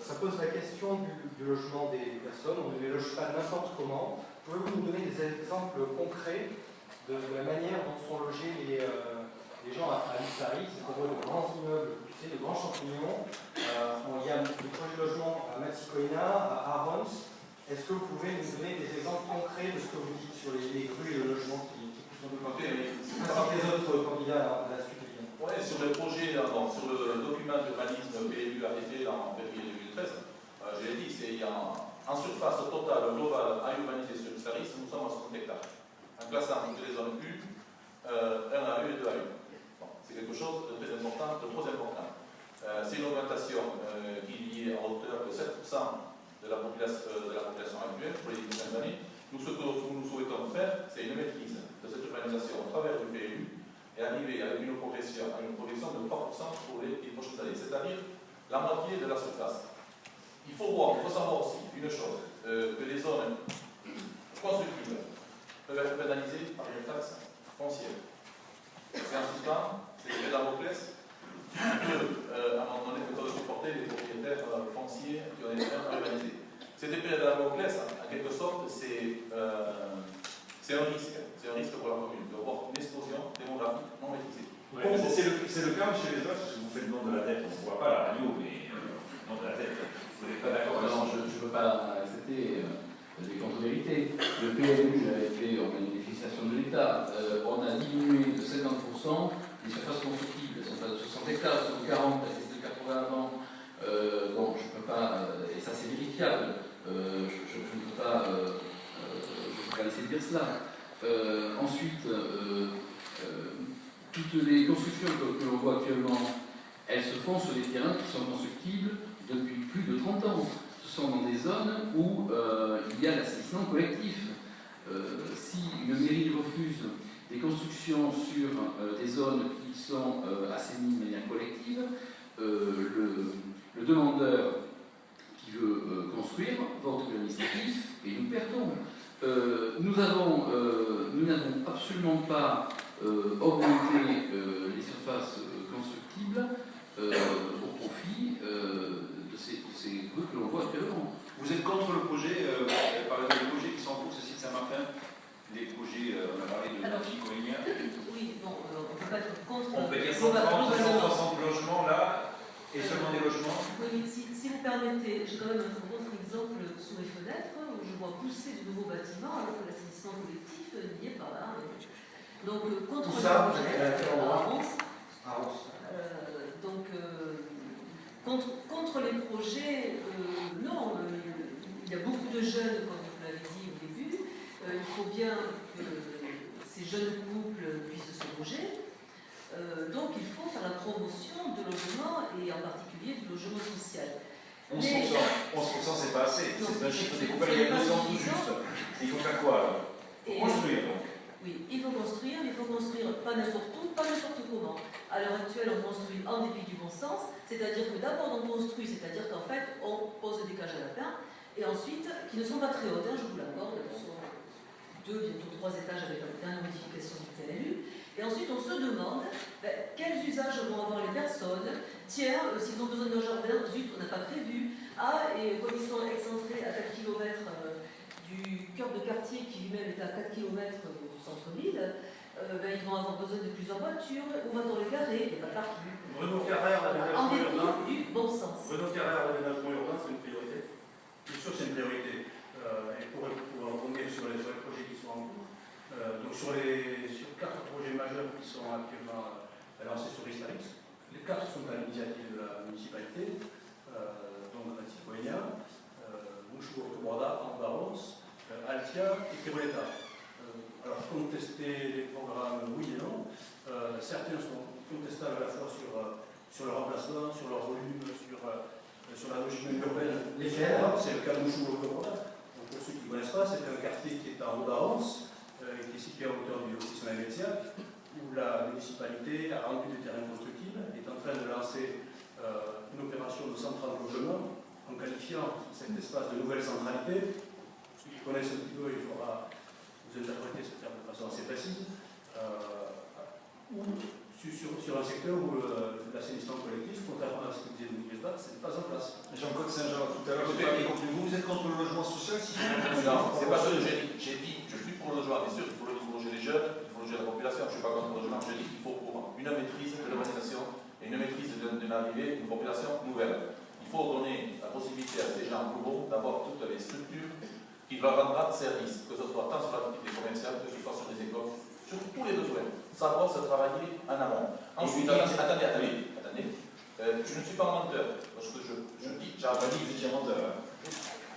ça pose la question du logement des personnes. On ne les loge pas n'importe comment. Pouvez-vous nous donner des exemples concrets de la manière dont sont logés les gens à Paris? C'est qu'on voit de grands immeubles, tu sais, de grands champignons. Il y a des projets de logement à Matsikoina, à Arons. Est-ce que vous pouvez nous donner des exemples concrets de ce que vous dites sur les grues et le logement qui sont documentés, ainsi que les autres candidats à la suite? Oui, sur les projets, sur le document d'urbanisme PLU arrêté en février 2013, je l'ai dit, il y a en surface totale globale à urbaniser sur Staris, nous sommes à 60 hectares. En classant toutes les zones 1, 1 à 1 et 2 à 1. Bon, c'est quelque chose de très important, de trop important. C'est une augmentation qui est liée à hauteur de 7% de la population actuelle pour les 10 années. Nous, ce que nous souhaitons faire, c'est une maîtrise de cette urbanisation au travers du PLU et arriver à une progression de 3% pour les prochaines années, c'est-à-dire la moitié de la surface. Il faut savoir aussi une chose, que les zones constructibles peuvent être pénalisées par une taxe foncière. C'est un suspens, c'est l'effet Damoclès, qui peut, à un moment donné, supporter les propriétaires fonciers qui ont été urbanisés. Cet effet Damoclès, en quelque sorte, c'est un risque pour la commune, de voir une explosion démographique non maîtrisée. Ouais, c'est le cas chez les autres, si vous faites le nom de la tête, on ne voit pas la radio, mais le nom de la tête, vous n'êtes pas d'accord? Non, je ne peux pas accepter des contre-vérités. Le PLU a été en bénéficiation de l'État. On a diminué de 50% les surfaces constructibles. Elles sont pas de 60 hectares, elles sont de 40, elles étaient de 80 avant. Bon, je ne peux pas, et ça c'est vérifiable, je ne peux pas laisser dire cela. Ensuite, toutes les constructions que l'on voit actuellement, elles se font sur des terrains qui sont constructibles depuis plus de 30 ans. Ce sont dans des zones où il y a l'assainissement collectif. Si une mairie refuse des constructions sur des zones qui sont assainies de manière collective, le demandeur qui veut construire va au tribunal administratif et nous perdons. Nous n'avons absolument pas augmenté les surfaces constructibles au profit de ces grues que l'on voit actuellement. Vous êtes contre le projet, par exemple, les projets qui sont en cours, ceci de Saint-Martin, les projets, on a parlé de Matsikoina. Oui, bon, on ne peut pas être contre. On peut dire 130, 160 logements là, et seulement des logements. Oui, si vous permettez, j'ai quand même un autre exemple sous mes fenêtres, où je vois pousser de nouveaux bâtiments, alors que l'assainissement collectif n'y est pas là. Donc, contre tout ça, contre les projets, non, il y a beaucoup de jeunes, comme vous l'avez dit au début, il faut bien que ces jeunes couples puissent se loger, donc il faut faire la promotion de logement et en particulier du logement social. 11%, c'est pas assez, c'est un chiffre découvert il y a 2 ans tout juste. Il faut faire quoi alors? Il faut construire donc. Oui, il faut construire pas n'importe où, pas n'importe comment. À l'heure actuelle, on construit en dépit du bon sens, c'est-à-dire que d'abord on construit, c'est-à-dire qu'en fait on pose des cages à lapins, et ensuite, qui ne sont pas très hautes, je vous l'accorde, elles sont 2, bientôt 3 étages avec la dernière modification du PLU, et ensuite on se demande quels usages vont avoir les personnes. Tiens, s'ils ont besoin d'un jardin, zut, on n'a pas prévu. Ah, et comme ils sont excentrés à 4 km du cœur de quartier qui lui-même est à 4 km du centre-ville, ils vont avoir besoin de plusieurs voitures. Où va-t-on les garer? Il n'y a pas de parking. Bruno Carrère, l'aménagement urbain. Du bon sens. Bruno Carrère, l'aménagement urbain, c'est une priorité. Bien sûr, c'est une priorité. Et pour rebondir sur les projets qui sont en cours, donc sur 4 projets majeurs qui sont actuellement lancés sur Istalis, les 4 sont à l'initiative de la municipalité, donc Matsikoina, Mouchou-Ortobrada, Ambarons, Altia et Keboleta. Alors, contester les programmes, oui et non. Certains sont contestables à la fois sur leur emplacement, sur leur volume, sur la logique urbaine. C'est le cas de Mouchou-Ortobrada. Pour ceux qui ne connaissent pas, c'est un quartier qui est en Haut-d'Arons, qui est situé à hauteur du lotissement Métiac, où la municipalité a rendu des terrains constructibles, est en train de lancer une opération de 130 logements, en qualifiant cet espace de nouvelle centralité. Ceux qui connaissent un petit peu, il faudra vous interpréter ce terme de façon assez précise, où sur un secteur où l'assainissement collectif, contrairement à ce que disait Dominique Lesbat, ce n'est pas en place. Jean-Claude Saint-Jean, tout à l'heure, j'ai pas compris. Vous êtes contre le logement social si Non, c'est pas ce que j'ai dit. J'ai dit, je suis pour le logement, bien sûr, il faut loger les jeunes, il faut loger la population, je ne suis pas contre le logement, je dis qu'il faut pour une maîtrise de l'urbanisation et une maîtrise d'une arrivée, une population nouvelle. Il faut donner la possibilité à ces gens nouveaux d'avoir toutes les structures qui leur rendront service, que ce soit tant sur l'activité commerciale, que ce soit sur les écoles, sur tous les besoins. Savoir se travailler en amont. Ensuite, attendez. Je ne suis pas un menteur. Parce que je dis, j'ai pas dit que vous étiez un menteur.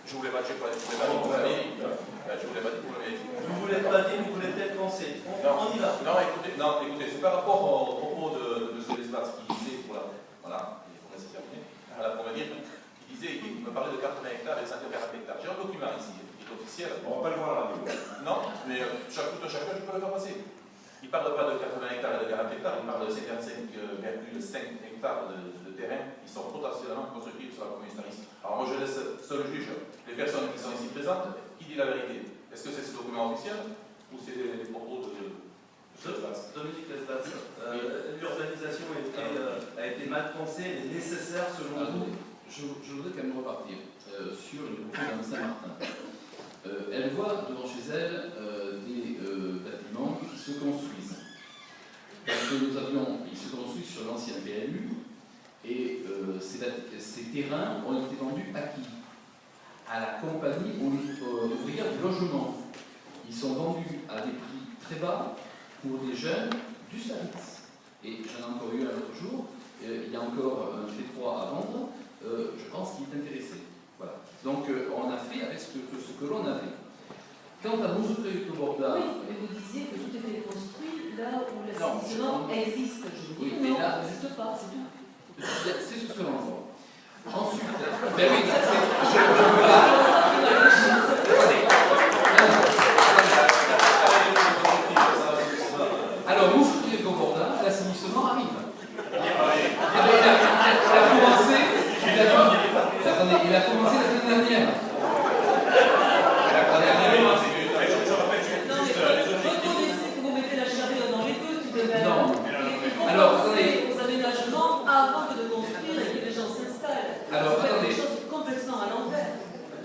Je ne voulais pas dire pour la mairie. Je ne voulais pas dire pour la mairie. Vous ne voulez pas dire, vous voulez peut-être penser. On y va. Non, écoutez, c'est par rapport au propos de M. Lesbat qui disait, voilà, il faut laisser terminer, pour me dire, il me parlait de 80 hectares et de 140 hectares. J'ai un document ici, qui est officiel. On va pas le voir à la radio. Non, mais chacun, je peux le faire passer. Il ne parle pas de 80 hectares et de 40 hectares, il parle de 55,5 hectares de terrain qui sont potentiellement constructibles sur la commune Staris. Alors moi je laisse seul juge les personnes qui sont ici présentes, qui dit la vérité. Est-ce que c'est ce document officiel ou c'est les propos de Dominique Lesbat, l'urbanisation a été mal pensée, elle est nécessaire selon vous. Je voudrais quand même repartir sur le propos d'Anne Saint-Martin. Elle voit devant chez elle des bâtiments qui se construisent. Parce que ils se construisent sur l'ancien PLU et ces terrains ont été vendus à qui? À la compagnie ouvrière du logement. Ils sont vendus à des prix très bas pour des jeunes du service. Et j'en ai encore eu un autre jour, il y a encore un T3 à vendre, je pense qu'il est intéressé. Voilà. Donc on a fait avec ce que l'on avait. Quant à Moussoukré-Borda... Oui, mais vous disiez que tout était construit là où l'assainissement existe. Je vous dis oui, non, là, ça n'existe pas, c'est tout. C'est ce que l'on voit. Ensuite, ben oui, alors, Moussoukré-Borda, l'assainissement arrive. Il a commencé la semaine dernière. Vous mettez la charrue dans les deux, tout de même. Non. Alors, attendez. Aux aménagements avant que de construire et que les gens s'installent. Alors, vous faites attendez. des choses complètement à l'envers.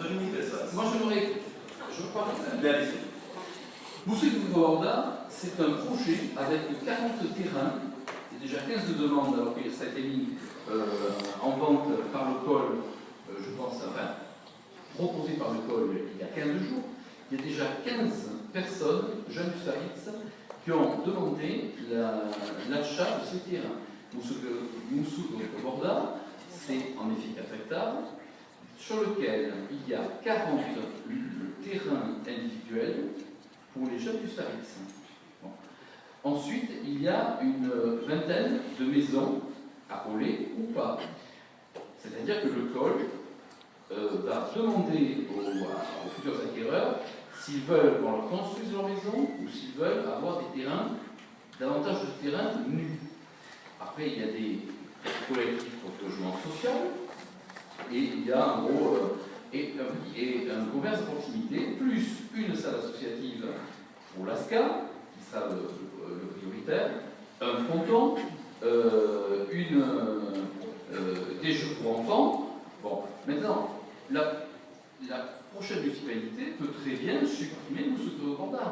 Dominique Lesbat. Moi, je crois que Bien, allez-y. Moussoukré-Borda, c'est un projet avec 40 terrains. Il y a déjà 15 de demandes, alors que ça a été mis en vente par le COL, je pense, enfin, proposé par le COL il y a 15 jours. Il y a déjà 15 personnes, jeunes du service, qui ont demandé l'achat de ces terrains. Moussoukré-Borda, c'est en effet 4 hectares, sur lequel il y a 40 terrains individuels pour les jeunes du service. Bon. Ensuite, il y a une vingtaine de maisons accolées ou pas. C'est-à-dire que le COL va demander aux futurs acquéreurs s'ils veulent qu'on leur construise leur maison ou s'ils veulent avoir des terrains, davantage de terrains nus. Après, il y a des collectifs pour le logement social et il y a en gros un commerce de proximité plus une salle associative pour l'ASCA, qui sera le prioritaire, un fronton, des jeux pour enfants. Bon, maintenant, la prochaine municipalité peut très bien supprimer Moussoukré-Borda.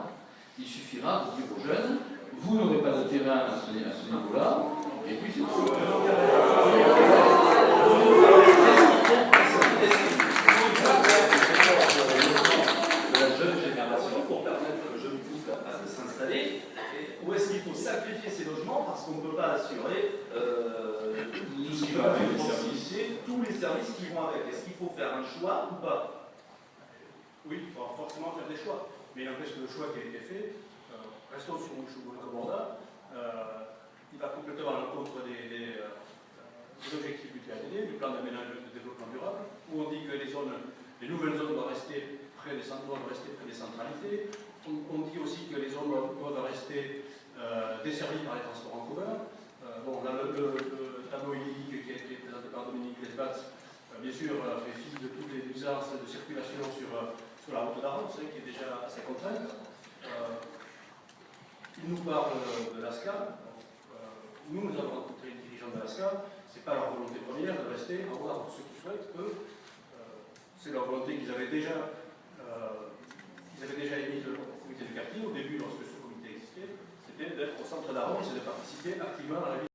Il suffira de dire aux jeunes, vous n'aurez pas de terrain à ce niveau-là, et puis c'est tout. La jeune génération pour permettre aux jeunes couples de s'installer. Où est-ce qu'il faut sacrifier ces logements parce qu'on ne peut pas assurer tout ce qui va avec tous les services qui vont avec. Est-ce qu'il faut faire un choix ou pas? Oui, il faut forcément faire des choix. Mais il n'empêche que le choix qui a été fait, restons sur Moussoukré-Borda, il va complètement à l'encontre des objectifs du PADD, du plan d'aménagement de développement durable, où on dit que les nouvelles zones doivent rester près des centralités. On dit aussi que les zones doivent rester desservies par les transports en commun. Bon, là, le tableau unique qui a été présenté par Dominique Lesbat, bien sûr, fait fi de toutes les nuisances de circulation sur la route d'Arros, qui est déjà assez contrainte. Il nous parle de l'ASCA. nous avons rencontré les dirigeants d'Alaska, c'est pas leur volonté première de rester. En revanche, pour ceux qui souhaitent, eux, c'est leur volonté qu'ils avaient déjà émise au comité du quartier. Au début, lorsque ce comité existait, c'était d'être au centre d'Arros et de participer activement à la vie.